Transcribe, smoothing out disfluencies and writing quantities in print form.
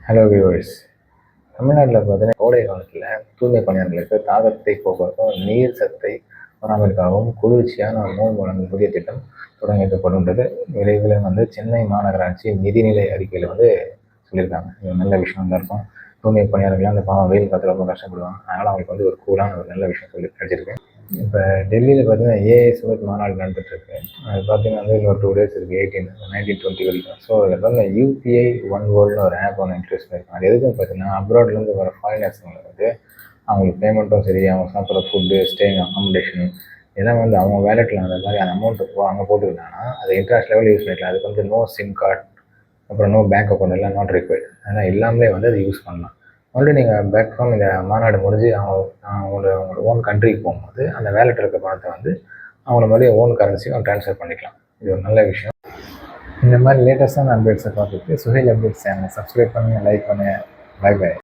Hello viewers. தமிழ்நாட்டில் பார்த்தீங்கன்னா கோடை காலத்தில் தூய்மை பணியாளர்களுக்கு தாகத்தை போக்குவரத்தும் நீர் சத்தை பராமரிக்கவும் குளிர்ச்சியான நோன்பு வழங்கும் புதிய திட்டம் தொடங்கப்படுன்றது விரைவில் சென்னை மாநகராட்சி நிதிநிலை அறிக்கையில் சொல்லியிருக்காங்க. இது நல்ல விஷயம் தான் இருக்கும். தூய்மை பணியாளர்கள் அந்த பாவம் வெயில் காலத்தில் ரொம்ப கஷ்டப்படுவாங்க. அதனால் அவங்களுக்கு ஒரு கூலான ஒரு நல்ல விஷயம் சொல்லி கிடைச்சிருக்கு. இப்போ டெல்லியில் பார்த்தீங்கன்னா ஏஐ சுமித் மாநாடு நடந்துட்டுருக்கு. அது பார்த்தீங்கன்னா இன்னொரு 2 days இருக்குது, 19 வரைக்கும். ஸோ அதில் பார்த்தீங்கன்னா யூபிஐ ஒன் வேர்ல்டுன்னு ஒரு ஆப் ஒன்று இன்ட்ரடியூஸ் பண்ணியிருக்காங்க. அது எதுக்குன்னு பார்த்தீங்கன்னா அப்ராட்லேருந்து வர ஃபாரினர்ஸுங்களுக்கு அவங்களுக்கு பேமெண்ட்டும் சரி, அவங்க சாப்பிட்ற ஃபுட்டு, ஸ்டேயிங், அக்காமடேஷன் இதெல்லாம் அவங்க வேலெட்டில் அந்த மாதிரி அந்த அமௌண்ட்டு அங்கே போட்டுக்கிட்டாங்கன்னா அதை இன்டர்நேஷனல் லெவலில் யூஸ் பண்ணிக்கலாம். அதுக்கு நோ சிம் கார்டு, அப்புறம் நோ பேங்க் அக்கௌண்ட் எல்லாம் நாட் ரிக்வயர்டு. அதனால் எல்லாமே அதை யூஸ் பண்ணலாம். ஆல்ரெடி நீங்கள் பேக் ஃப்ரம் இந்த மாநாடு முடிஞ்சு அவங்களோட ஓன் கண்ட்ரிக்கு போகும்போது அந்த வேலெட்டில் இருக்க பணத்தை அவங்கள மாதிரி ஓன் கரன்சியும் ட்ரான்ஸ்ஃபர் பண்ணிக்கலாம். இது ஒரு நல்ல விஷயம். இந்த மாதிரி லேட்டஸ்டான அப்டேட்ஸை பார்த்துட்டு சுஹைல் அப்டேட்ஸ் சேனலை சப்ஸ்கிரைப் பண்ணுங்கள், லைக் பண்ணுங்கள். Bye by.